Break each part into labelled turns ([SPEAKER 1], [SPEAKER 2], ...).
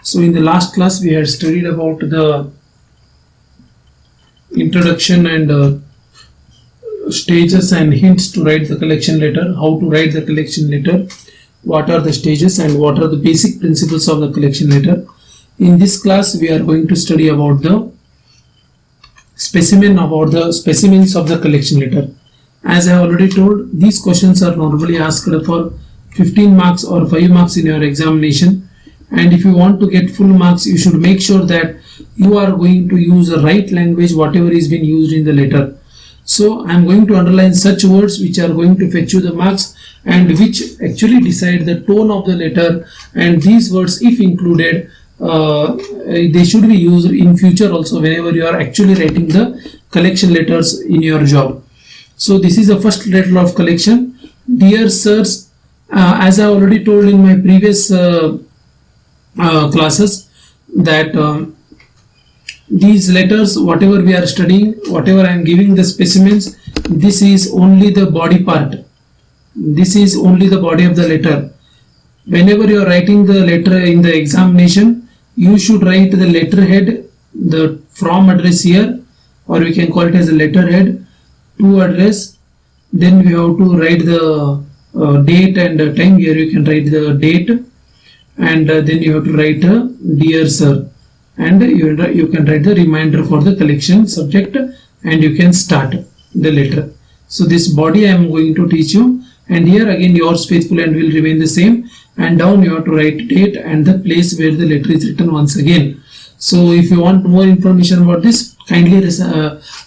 [SPEAKER 1] So in the last class we had studied about the introduction and stages and hints to write the collection letter, how to write the collection letter, what are the stages and what are the basic principles of the collection letter. In this class we are going to study about the specimens of the collection letter. As I have already told, these questions are normally asked for 15 marks or 5 marks in your examination, and if you want to get full marks you should make sure that you are going to use the right language whatever is being used in the letter. So I am going to underline such words which are going to fetch you the marks and which actually decide the tone of the letter, and these words if included they should be used in future also whenever you are actually writing the collection letters in your job. So this is the first letter of collection. Dear sirs, as I already told in my previous classes that these letters whatever we are studying, whatever I am giving the specimens, this is only the body part. This is only the body of the letter. Whenever you are writing the letter in the examination, you should write the letterhead, the from address here, or we can call it as a letterhead, to address. Then we have to write the date and time. Here you can write the date, and then you have to write dear sir, and you can write the reminder for the collection subject, and you can start the letter. So this body I am going to teach you, and here again yours faithfully and will remain the same, and down you have to write date and the place where the letter is written once again. So if you want more information about this, kindly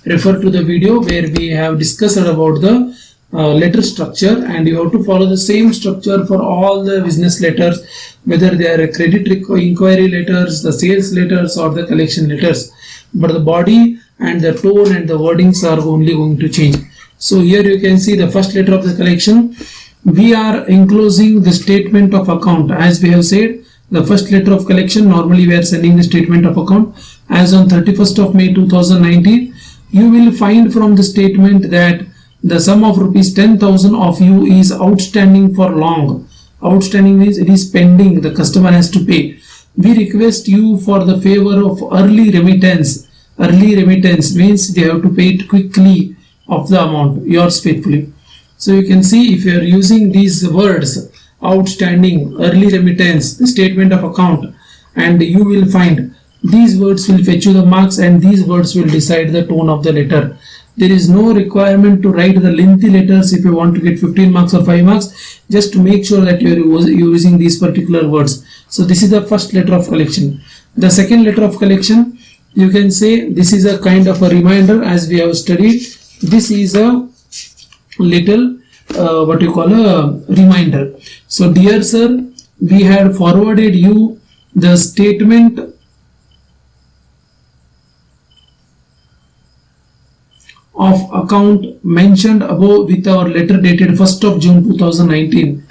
[SPEAKER 1] refer to the video where we have discussed about the letter structure, and you have to follow the same structure for all the business letters, whether they are credit inquiry letters, the sales letters or the collection letters, but the body and the tone and the wordings are only going to change. So here you can see the first letter of the collection. We are enclosing the statement of account. As we have said, the first letter of collection, normally we are sending the statement of account. As on 31st of May 2019, you will find from the statement that the sum of rupees 10,000 of you is outstanding for long. Outstanding means it is pending, the customer has to pay. We request you for the favor of early remittance. Early remittance means they have to pay it quickly of the amount, yours faithfully. So you can see if you are using these words, outstanding, early remittance, the statement of account, and you will find these words will fetch you the marks, and these words will decide the tone of the letter. There is no requirement to write the lengthy letters if you want to get 15 marks or 5 marks, just to make sure that you are using these particular words. So this is the first letter of collection. The second letter of collection, you can say this is a kind of a reminder. As we have studied, this is a little what you call a reminder. So dear sir, we had forwarded you the statement of account mentioned above with our letter dated 1st of June 2019.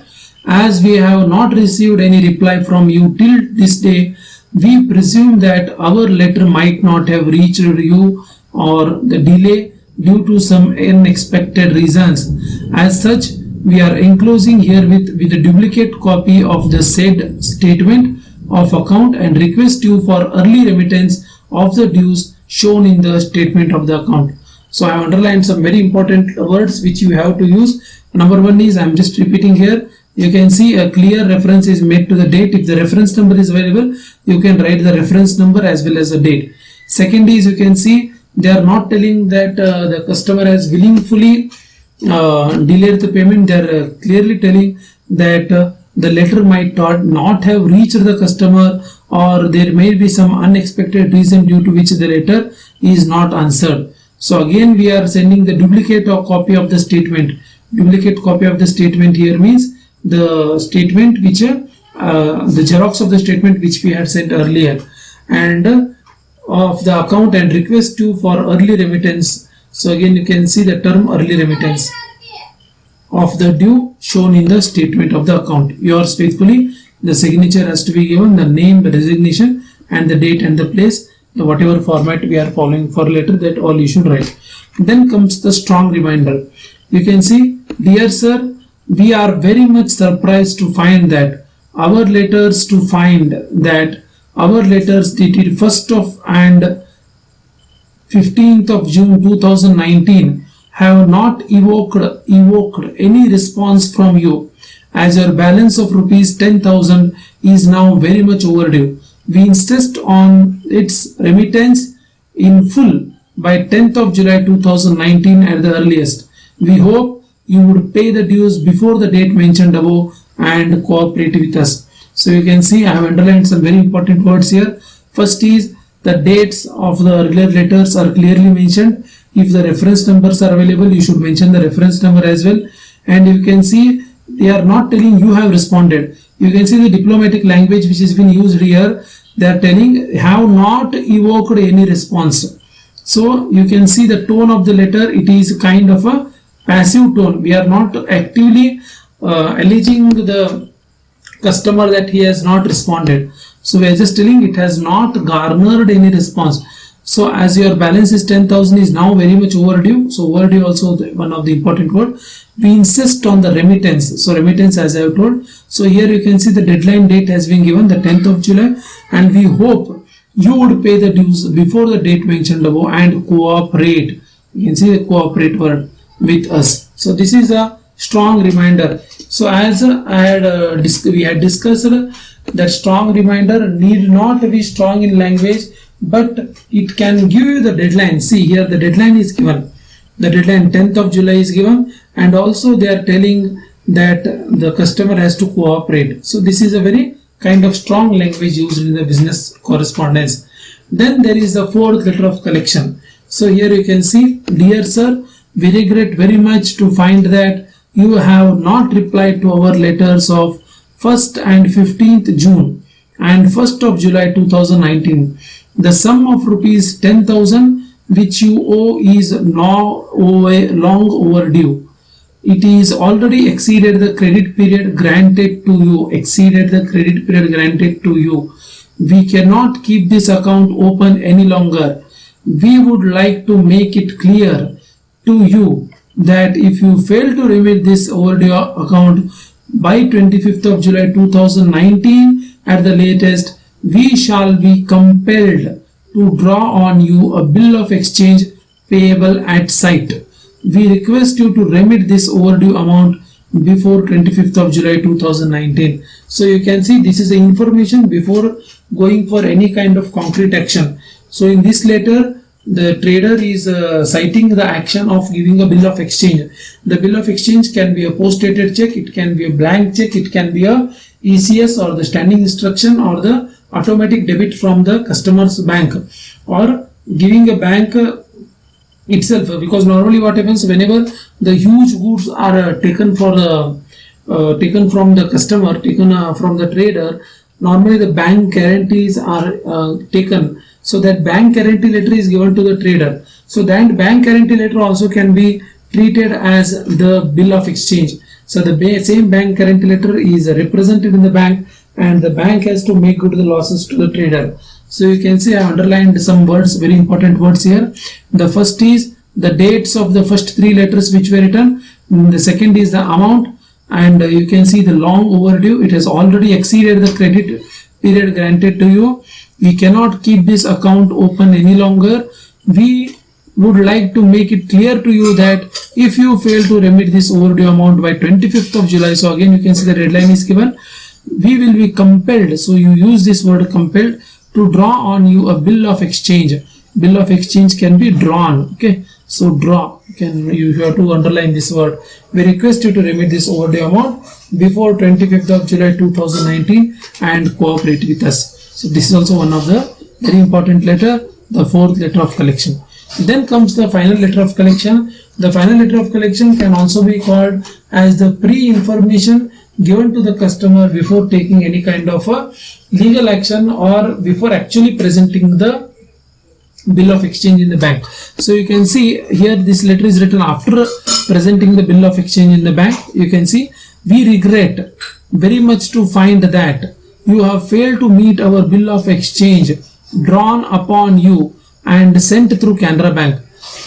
[SPEAKER 1] As we have not received any reply from you till this day, we presume that our letter might not have reached you, or the delay due to some unexpected reasons. As such, we are enclosing herewith with a duplicate copy of the said statement of account and request you for early remittance of the dues shown in the statement of the account. So I have underlined some very important words which you have to use. Number one is, I am just repeating here, you can see a clear reference is made to the date. If the reference number is available, you can write the reference number as well as the date. Second is, you can see they are not telling that the customer has willingly delayed the payment. They are clearly telling that the letter might not have reached the customer, or there may be some unexpected reason due to which the letter is not answered. So again we are sending the duplicate or copy of the statement. Duplicate copy of the statement here means the statement which the xerox of the statement which we had sent earlier, and of the account, and request you for early remittance. So again you can see the term early remittance of the due shown in the statement of the account. Yours faithfully, the signature has to be given, the name, the designation, and the date and the place, whatever format we are following for letter, that all you should write. Then comes the strong reminder. You can see, dear sir, we are very much surprised to find that our letters to find that our letters dated 1st of and 15th of June 2019 have not evoked any response from you, as your balance of rupees 10,000 is now very much overdue. We insist on its remittance in full by 10th of July 2019 at the earliest. We hope you would pay the dues before the date mentioned above and cooperate with us. So you can see I have underlined some very important words here. First is the dates of the earlier letters are clearly mentioned. If the reference numbers are available, you should mention the reference number as well. And you can see they are not telling you have responded. You can see the diplomatic language which has been used here. They are telling have not evoked any response. So you can see the tone of the letter. It is kind of a passive tone. We are not actively alleging the customer that he has not responded. So we are just telling it has not garnered any response. So as your balance is 10,000 is now very much overdue. So overdue also one of the important word. We insist on the remittance. So remittance as I have told. So here you can see the deadline date has been given the 10th of July, and we hope you would pay the dues before the date mentioned above and cooperate. You can see the cooperate word with us. So this is a strong reminder. So as we had discussed that strong reminder need not be strong in language, but it can give you the deadline. See here the deadline is given. The deadline 10th of July is given, and also they are telling that the customer has to cooperate. So this is a very kind of strong language used in the business correspondence. Then there is the fourth letter of collection. So here you can see, dear sir, we regret very much to find that you have not replied to our letters of 1st and 15th June and 1st of July 2019. The sum of rupees 10,000 which you owe is now long overdue. It is already exceeded the credit period granted to you. We cannot keep this account open any longer. We would like to make it clear to you that if you fail to remit this overdue account by 25th of July 2019 at the latest, we shall be compelled to draw on you a bill of exchange payable at sight. We request you to remit this overdue amount before 25th of July 2019. So you can see this is the information before going for any kind of concrete action. So in this letter, the trader is citing the action of giving a bill of exchange. The bill of exchange can be a post-dated check, it can be a blank check, it can be a ECS or the standing instruction or the automatic debit from the customer's bank, or giving a bank itself, because normally what happens whenever the huge goods are taken from the customer, from the trader, normally the bank guarantees are taken. So that bank guarantee letter is given to the trader. So that bank guarantee letter also can be treated as the bill of exchange. So the same bank guarantee letter is represented in the bank, and the bank has to make good the losses to the trader. So you can see I underlined some words, very important words here. The first is the dates of the first three letters which were written. The second is the amount, and you can see the long overdue. It has already exceeded the credit period granted to you. We cannot keep this account open any longer. We would like to make it clear to you that if you fail to remit this overdue amount by 25th of July, so again you can see the deadline is given, we will be compelled, so you use this word compelled, to draw on you a bill of exchange. Bill of exchange can be drawn. Okay, so draw, you have to underline this word. We request you to remit this overdue amount before 25th of July 2019 and cooperate with us. So this is also one of the very important letter, the fourth letter of collection. Then comes the final letter of collection. The final letter of collection can also be called as the pre-information given to the customer before taking any kind of a legal action or before actually presenting the bill of exchange in the bank. So you can see here this letter is written after presenting the bill of exchange in the bank. You can see, we regret very much to find that you have failed to meet our bill of exchange drawn upon you and sent through Canara Bank.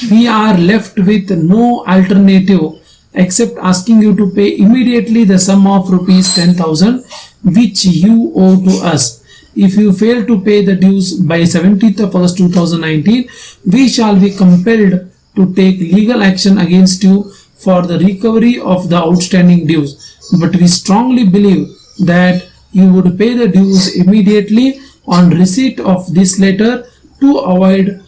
[SPEAKER 1] We are left with no alternative except asking you to pay immediately the sum of rupees 10,000 which you owe to us. if you fail to pay the dues by 17th of August 2019, we shall be compelled to take legal action against you for the recovery of the outstanding dues. But we strongly believe that you would pay the dues immediately on receipt of this letter to avoid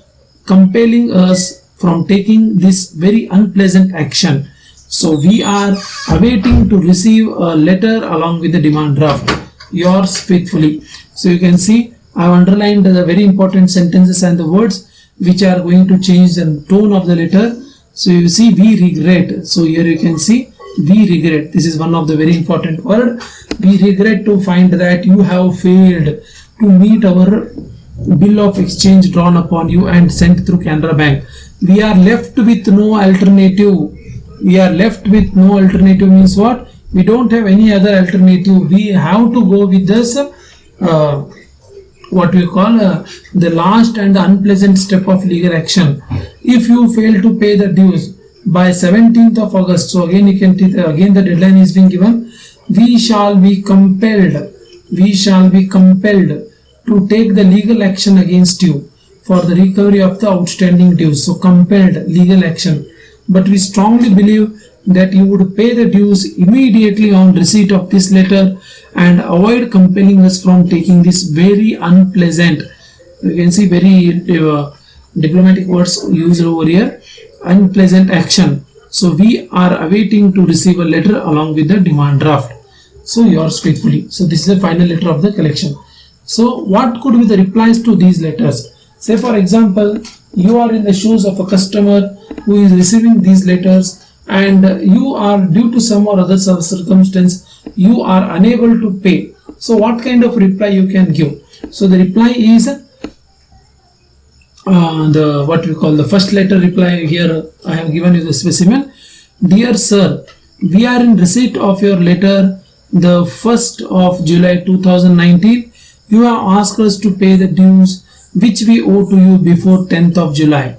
[SPEAKER 1] compelling us from taking this very unpleasant action. So we are awaiting to receive a letter along with the demand draft. Yours faithfully. So you can see I have underlined the very important sentences and the words which are going to change the tone of the letter. So you see we regret. So here you can see we regret. This is one of the very important word. We regret to find that you have failed to meet our bill of exchange drawn upon you and sent through Canara Bank. We are left with no alternative. We are left with no alternative means what? We don't have any other alternative. We have to go with this what we call the last and the unpleasant step of legal action. If you fail to pay the dues by 17th of August, so again you can again the deadline is being given, we shall be compelled to take the legal action against you for the recovery of the outstanding dues. So compelled legal action. But we strongly believe that you would pay the dues immediately on receipt of this letter and avoid compelling us from taking this very unpleasant, you can see very diplomatic words used over here, unpleasant action. So we are awaiting to receive a letter along with the demand draft. So yours faithfully. So this is the final letter of the collection. So what could be the replies to these letters? Say for example, you are in the shoes of a customer who is receiving these letters and you are, due to some or other circumstance, you are unable to pay. So what kind of reply you can give? So the reply is the what we call the first letter reply. Here I have given you the specimen. Dear sir, we are in receipt of your letter the 1st of July 2019. You have asked us to pay the dues which we owe to you before 10th of July.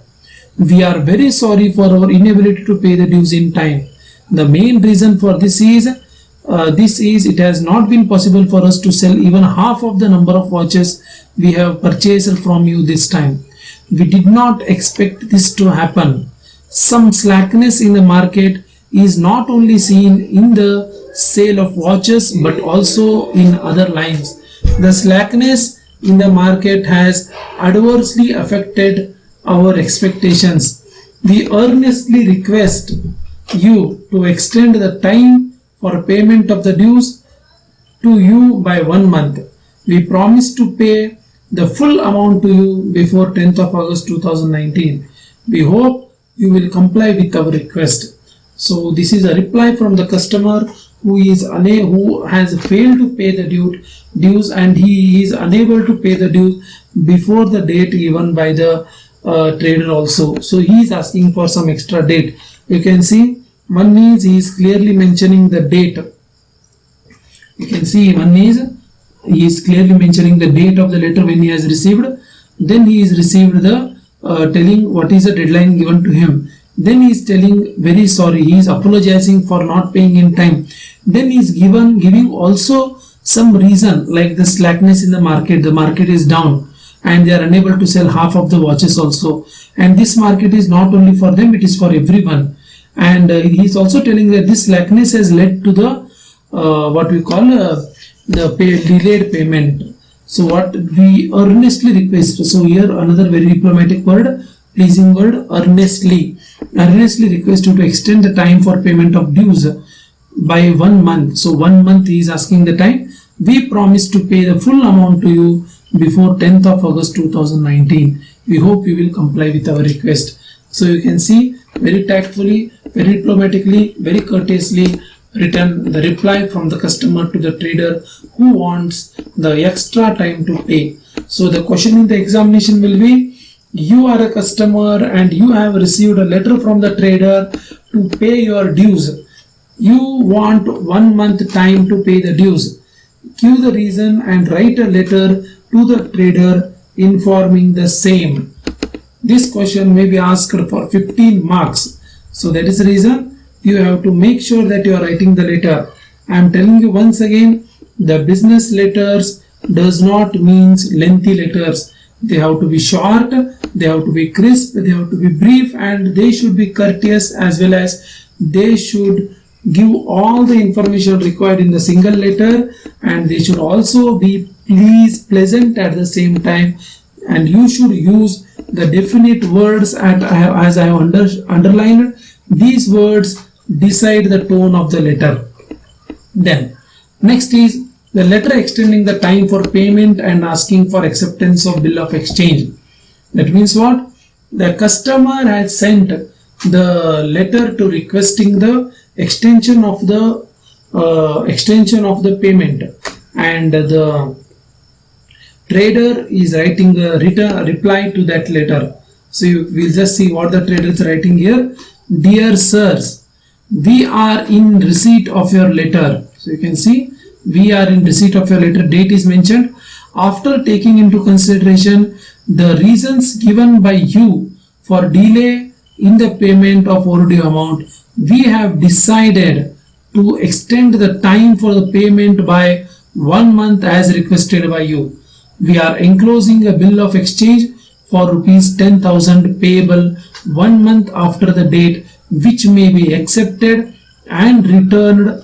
[SPEAKER 1] We are very sorry for our inability to pay the dues in time. The main reason for this is it has not been possible for us to sell even half of the number of watches we have purchased from you this time. We did not expect this to happen. Some slackness in the market is not only seen in the sale of watches but also in other lines. The slackness in the market has adversely affected our expectations. We earnestly request you to extend the time for payment of the dues to you by 1 month. We promise to pay the full amount to you before 10th of August 2019. We hope you will comply with our request. So this is a reply from the customer who has failed to pay the dues and he is unable to pay the dues before the date given by the trader also. So he is asking for some extra date. You can see one is he is clearly mentioning the date. You can see one is he is clearly mentioning the date of the letter when he has received. Then he is received the telling what is the deadline given to him. Then he is telling very sorry. He is apologizing for not paying in time. Then he is giving also some reason like the slackness in the market. The market is down and they are unable to sell half of the watches also. And this market is not only for them, it is for everyone. And he is also telling that this slackness has led to the what we call delayed payment. So what we earnestly request. So here another very diplomatic word, pleasing word, earnestly request you to extend the time for payment of dues by 1 month. So 1 month he is asking the time. We promise to pay the full amount to you before 10th of August 2019. We hope you will comply with our request. So you can see very tactfully, very diplomatically, very courteously written the reply from the customer to the trader who wants the extra time to pay. So the question in the examination will be, you are a customer and you have received a letter from the trader to pay your dues. You want 1 month time to pay the dues. Give the reason and write a letter to the trader informing the same. This question may be asked for 15 marks. So that is the reason you have to make sure that you are writing the letter. I am telling you once again, the business letters does not means lengthy letters. They have to be short, they have to be crisp, they have to be brief, and they should be courteous, as well as they should give all the information required in the single letter, and they should also be pleasant at the same time, and you should use the definite words as I have underlined. These words decide the tone of the letter. Then next is the letter extending the time for payment and asking for acceptance of bill of exchange. That means what? The customer has sent the letter to requesting the extension of the payment, and the trader is writing a reply to that letter. So you will just see what the trader is writing here. Dear sirs, we are in receipt of your letter. So you can see we are in receipt of your letter. Date is mentioned. After taking into consideration the reasons given by you for delay in the payment of overdue amount, we have decided to extend the time for the payment by 1 month as requested by you. We are enclosing a bill of exchange for rupees 10,000 payable 1 month after the date, which may be accepted and returned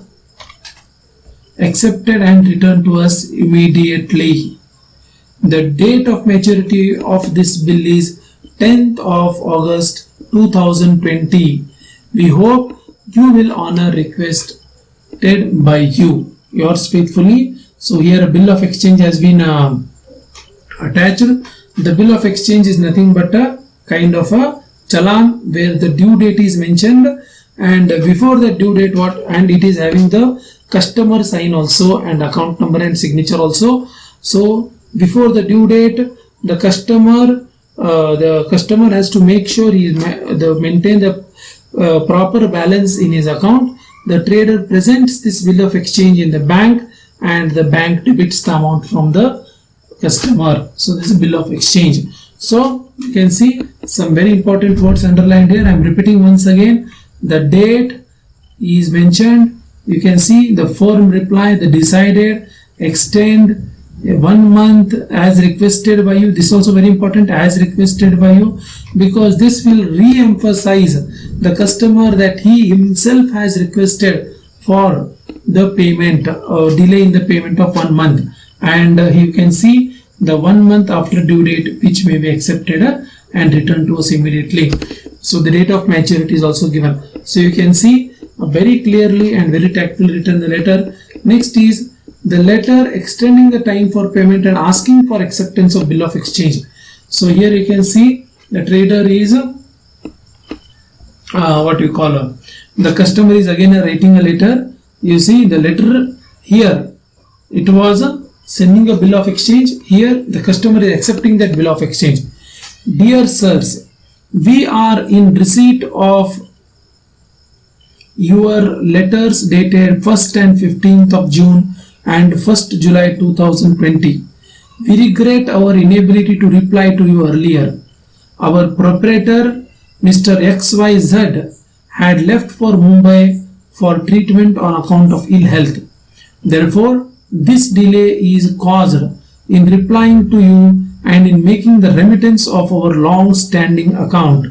[SPEAKER 1] to us immediately. The date of maturity of this bill is 10th of August 2020. We hope you will honor requested by you. Yours faithfully. So here a bill of exchange has been attached. The bill of exchange is nothing but a kind of a challan where the due date is mentioned, and before the due date and it is having the customer sign also and account number and signature also. So before the due date, the customer has to make sure he maintain the proper balance in his account. The trader presents this bill of exchange in the bank, and the bank debits the amount from the customer. So this is bill of exchange. So you can see some very important words underlined here. I am repeating once again. The date is mentioned. You can see the form reply, the decided, extend 1 month as requested by you. This is also very important, as requested by you, because this will re-emphasize the customer that he himself has requested for the payment or delay in the payment of 1 month, and you can see the 1 month after due date, which may be accepted and returned to us immediately. So the date of maturity is also given. So you can see very clearly and very tactfully written the letter. Next is the letter extending the time for payment and asking for acceptance of bill of exchange. So here you can see the trader is the customer is again writing a letter. You see the letter here, it was sending a bill of exchange. Here the customer is accepting that bill of exchange. Dear sirs, we are in receipt of your letters dated 1st and 15th of June and 1st July 2020. We regret our inability to reply to you earlier. Our proprietor, Mr. XYZ, had left for Mumbai for treatment on account of ill health. Therefore, this delay is caused in replying to you and in making the remittance of our long-standing account.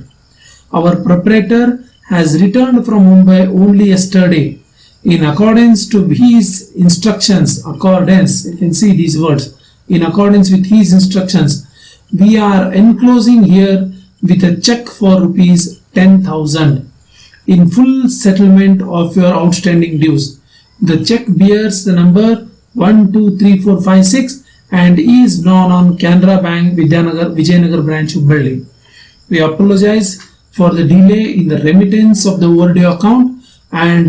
[SPEAKER 1] Our proprietor has returned from Mumbai only yesterday. In accordance to his instructions, you can see these words, in accordance with his instructions, we are enclosing here with a check for rupees 10,000 in full settlement of your outstanding dues. The check bears the number 123456 and is known on Canara Bank, Vijayanagar branch, Hubballi. We apologize for the delay in the remittance of the overdue account and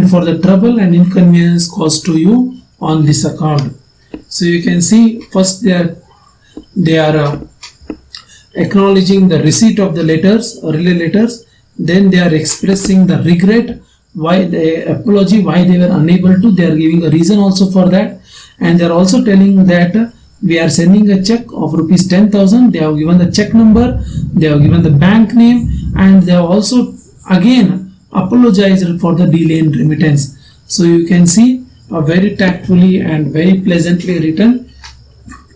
[SPEAKER 1] for the trouble and inconvenience caused to you on this account. So you can see first they are acknowledging the receipt of the letters, relay letters. Then they are expressing the regret, why they apology, why they were unable to. They are giving a reason also for that, and they are also telling that we are sending a check of rupees 10,000. They have given the check number, they have given the bank name, and they have also again apologized for the delay in remittance. So you can see a very tactfully and very pleasantly written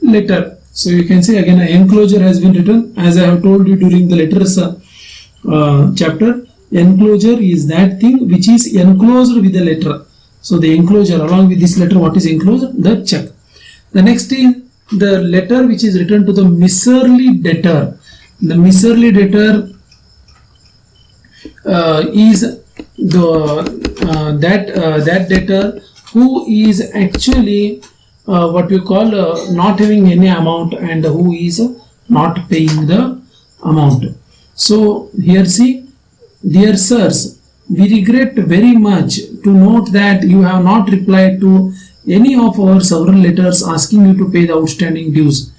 [SPEAKER 1] letter. So you can see again an enclosure has been written, as I have told you during the letters chapter. Enclosure is that thing which is enclosed with the letter. So the enclosure along with this letter, what is enclosed? The check. The next is the letter which is written to the miserly debtor. The miserly debtor is that debtor who is actually what we call not having any amount and who is not paying the amount. So here see, dear sirs, we regret very much to note that you have not replied to any of our several letters asking you to pay the outstanding dues.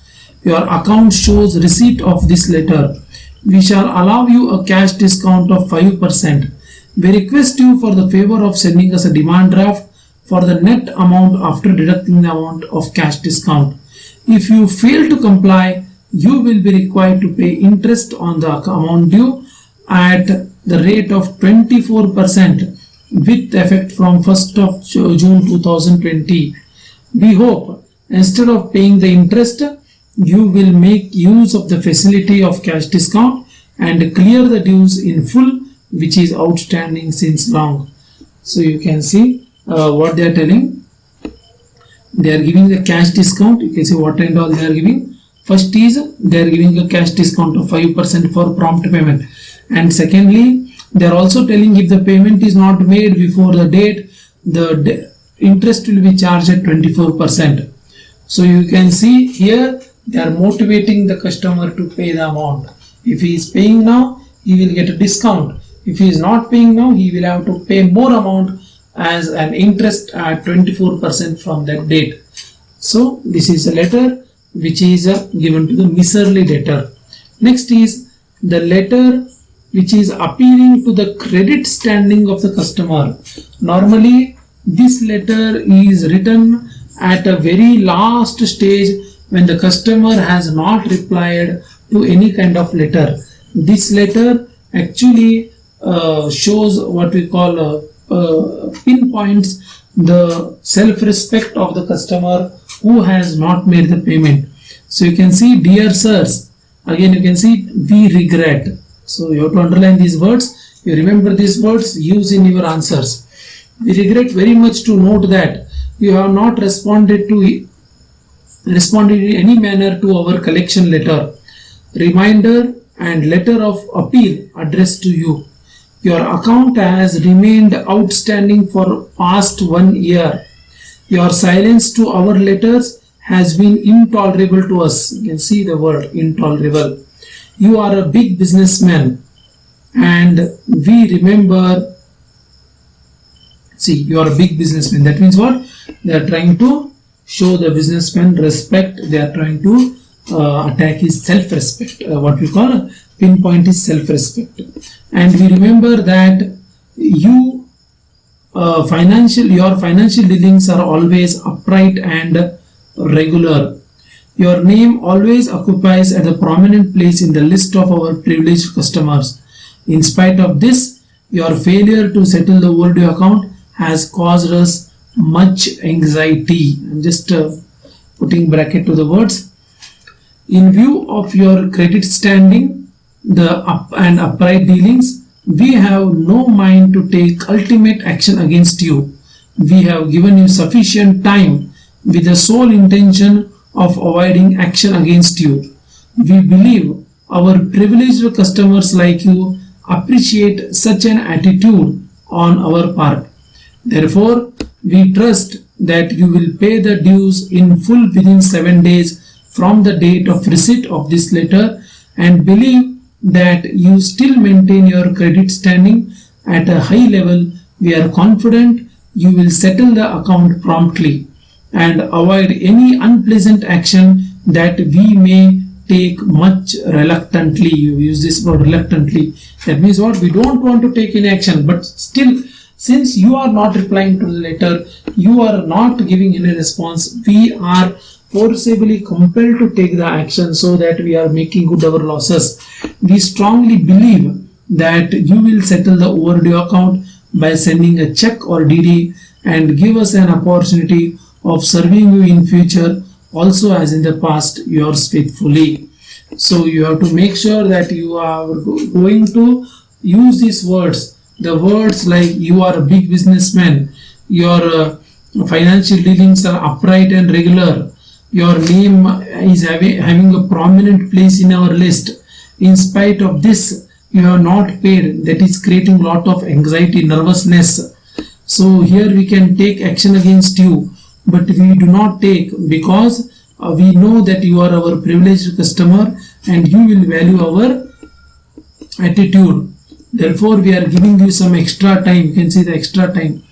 [SPEAKER 1] Your account shows receipt of this letter. We shall allow you a cash discount of 5%. We request you for the favor of sending us a demand draft for the net amount after deducting the amount of cash discount. If you fail to comply, you will be required to pay interest on the amount due at the rate of 24% with effect from 1st of June 2020. We hope instead of paying the interest, you will make use of the facility of cash discount and clear the dues in full which is outstanding since long. So you can see what they are telling. They are giving the cash discount. You can see what and all they are giving. First is they are giving a cash discount of 5% for prompt payment, and secondly they are also telling if the payment is not made before the date, the interest will be charged at 24%. So you can see here they are motivating the customer to pay the amount. If he is paying now, he will get a discount. If he is not paying now, he will have to pay more amount as an interest at 24% from that date. So this is a letter which is given to the miserly debtor. Next is the letter which is appealing to the credit standing of the customer. Normally this letter is written at a very last stage when the customer has not replied to any kind of letter. This letter actually shows what we call pinpoints the self-respect of the customer who has not made the payment. So you can see, dear sirs, again you can see we regret. So you have to underline these words. You remember these words, use in your answers. We regret very much to note that you have not responded in any manner to our collection letter, reminder and letter of appeal addressed to you. Your account has remained outstanding for past 1 year. Your silence to our letters has been intolerable to us. You can see the word intolerable. You are a big businessman and we remember. See, you are a big businessman. That means what? They are trying to show the businessman respect. They are trying to attack his self-respect. What we call pinpoint is self-respect. And we remember that your financial dealings are always upright and regular. Your name always occupies at a prominent place in the list of our privileged customers. In spite of this, your failure to settle the overdue account has caused us much anxiety. I'm just putting bracket to the words. In view of your credit standing, the upright dealings, we have no mind to take ultimate action against you. We have given you sufficient time with the sole intention of avoiding action against you. We believe our privileged customers like you appreciate such an attitude on our part. Therefore, we trust that you will pay the dues in full within 7 days from the date of receipt of this letter, and believe that you still maintain your credit standing at a high level. We are confident you will settle the account promptly and avoid any unpleasant action that we may take much reluctantly. You use this word reluctantly. That means what? We don't want to take any action, but still, since you are not replying to the letter, you are not giving any response, we are forcibly compelled to take the action so that we are making good our losses. We strongly believe that you will settle the overdue account by sending a check or DD and give us an opportunity of serving you in future also as in the past, yours faithfully. So you have to make sure that you are going to use these words, the words like you are a big businessman, your financial dealings are upright and regular, your name is having a prominent place in our list. In spite of this, you have not paid. That is creating a lot of anxiety, nervousness. So here we can take action against you, but we do not take because we know that you are our privileged customer and you will value our attitude. Therefore, we are giving you some extra time. You can see the extra time.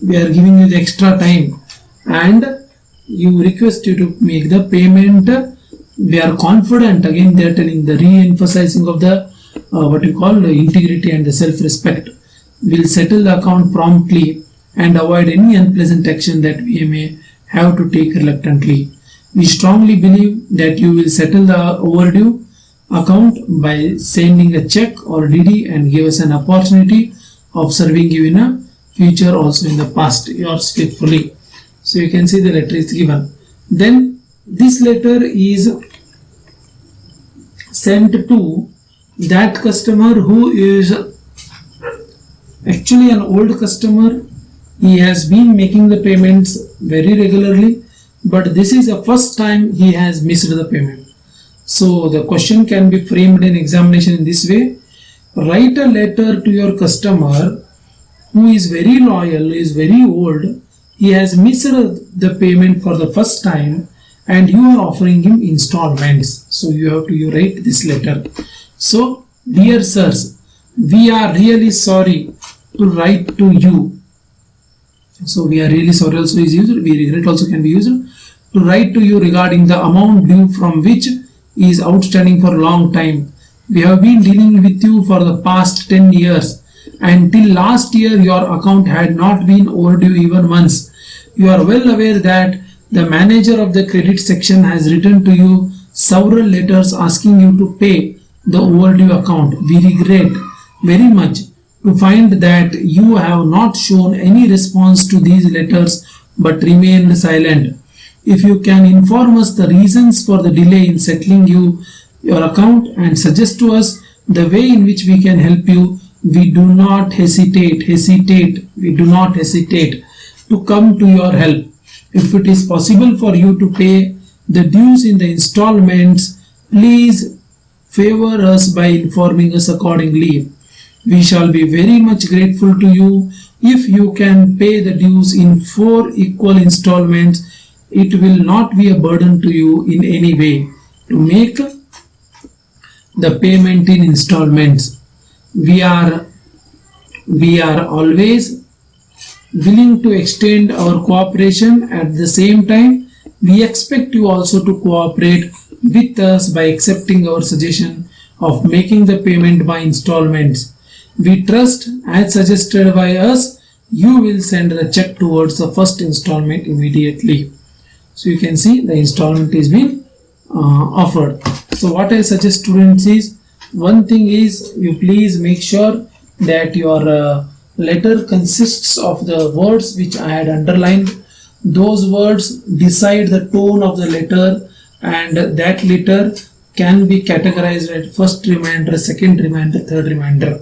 [SPEAKER 1] We are giving you the extra time and you request you to make the payment. We are confident, again they are telling the re-emphasizing of the what you call the integrity and the self-respect. Will settle the account promptly and avoid any unpleasant action that we may have to take reluctantly. We strongly believe that you will settle the overdue account by sending a check or DD and give us an opportunity of serving you in a future also in the past, yours faithfully. So you can see the letter is given. Then this letter is sent to that customer who is actually an old customer. He has been making the payments very regularly, but this is the first time he has missed the payment. So the question can be framed in examination in this way. Write a letter to your customer who is very loyal, is very old. He has missed the payment for the first time and you are offering him installments. So you have to write this letter. So dear sirs, we are really sorry to write to you. So we are really sorry also is used. We regret also can be used. To write to you regarding the amount due from which is outstanding for a long time. We have been dealing with you for the past 10 years. Until last year your account had not been overdue even once. You are well aware that the manager of the credit section has written to you several letters asking you to pay the overdue account. We regret very much to find that you have not shown any response to these letters but remained silent. If you can inform us the reasons for the delay in settling your account and suggest to us the way in which we can help you, we do not hesitate to come to your help. If it is possible for you to pay the dues in the installments, please favor us by informing us accordingly. We shall be very much grateful to you if you can pay the dues in 4 equal installments. It will not be a burden to you in any way to make the payment in installments. We are always willing to extend our cooperation. At the same time, we expect you also to cooperate with us by accepting our suggestion of making the payment by installments. We trust, as suggested by us, you will send the check towards the first installment immediately. So you can see the installment is being offered. So what I suggest students is, one thing is you please make sure that your letter consists of the words which I had underlined. Those words decide the tone of the letter, and that letter can be categorized as first reminder, second reminder, third reminder.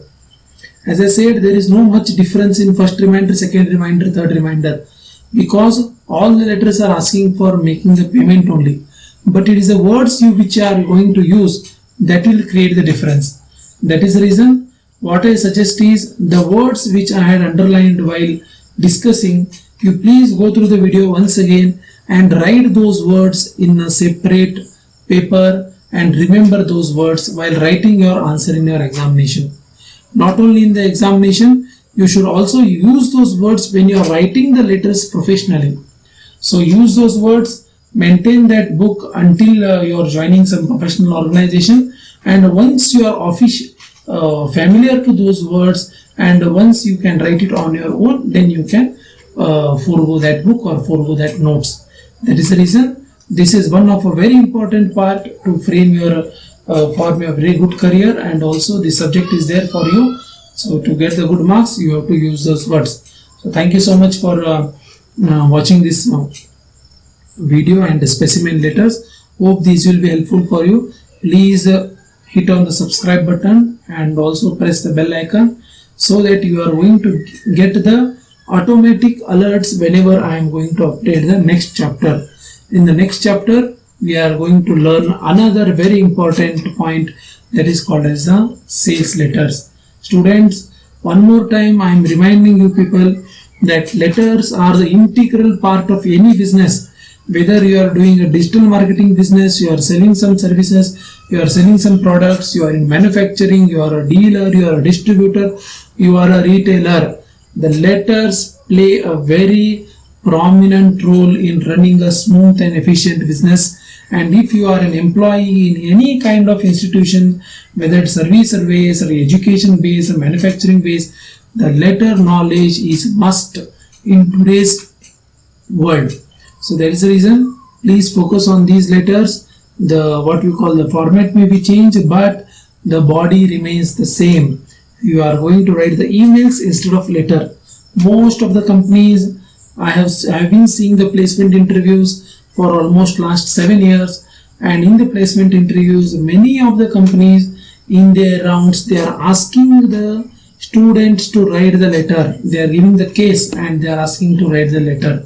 [SPEAKER 1] As I said, there is no much difference in first reminder, second reminder, third reminder, because all the letters are asking for making the payment only. But it is the words which you are going to use that will create the difference. That is the reason what I suggest is the words which I had underlined while discussing, you please go through the video once again and write those words in a separate paper and remember those words while writing your answer in your examination. Not only in the examination, you should also use those words when you are writing the letters professionally. So use those words, maintain that book until you are joining some professional organization, and once you are familiar to those words and once you can write it on your own, then you can forego that book or forego that notes. That is the reason this is one of a very important part to frame your form a very good career, and also the subject is there for you So to get the good marks, you have to use those words. So thank you so much for watching this video and the specimen letters. Hope these will be helpful for you. Please hit on the subscribe button and also press the bell icon so that you are going to get the automatic alerts whenever I am going to update the next chapter. In the next chapter, we are going to learn another very important point, that is called as the sales letters. Students, one more time I am reminding you people that letters are the integral part of any business. Whether you are doing a digital marketing business, you are selling some services, you are selling some products, you are in manufacturing, you are a dealer, you are a distributor, you are a retailer, the letters play a very prominent role in running a smooth and efficient business. And if you are an employee in any kind of institution, whether it's service or base or education base or manufacturing base, the letter knowledge is must in today's world. So that is the reason, please focus on these letters. The what you call the format may be changed, but the body remains the same. You are going to write the emails instead of letter. Most of the companies, I have been seeing the placement interviews for almost last 7 years, and in the placement interviews, many of the companies in their rounds, they are asking the students to write the letter. They are giving the case and they are asking to write the letter.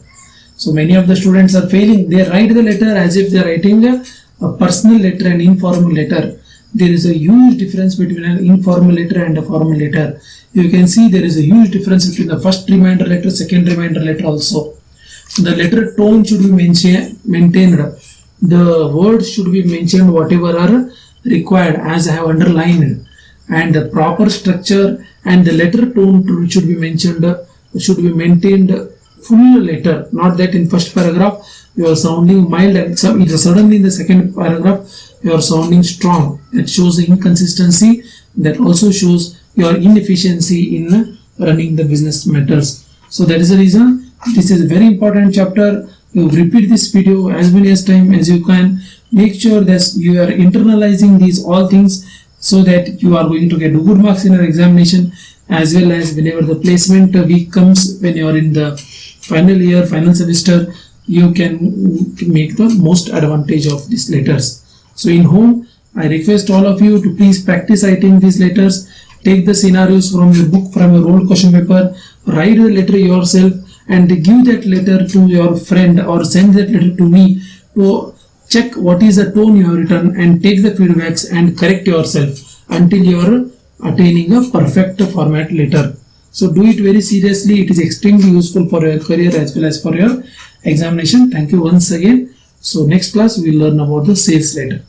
[SPEAKER 1] So many of the students are failing. They write the letter as if they are writing a personal letter and informal letter. There is a huge difference between an informal letter and a formal letter. You can see there is a huge difference between the first reminder letter, second reminder letter also. The letter tone should be maintained. The words should be mentioned whatever are required as I have underlined. And the proper structure and the letter tone should be mentioned, should be maintained full letter, not that in first paragraph you are sounding mild and suddenly in the second paragraph you are sounding strong. That shows the inconsistency. That also shows your inefficiency in running the business matters. So that is the reason this is a very important chapter. You repeat this video as many as time as you can. Make sure that you are internalizing these all things so that you are going to get good marks in your examination, as well as whenever the placement week comes, when you are in the final year, final semester, you can make the most advantage of these letters. So in home, I request all of you to please practice writing these letters. Take the scenarios from your book, from your old question paper, write the letter yourself and give that letter to your friend or send that letter to me to check what is the tone you have written and take the feedbacks and correct yourself until you are attaining a perfect format letter. So do it very seriously. It is extremely useful for your career as well as for your examination. Thank you once again. So next class we will learn about the sales letter.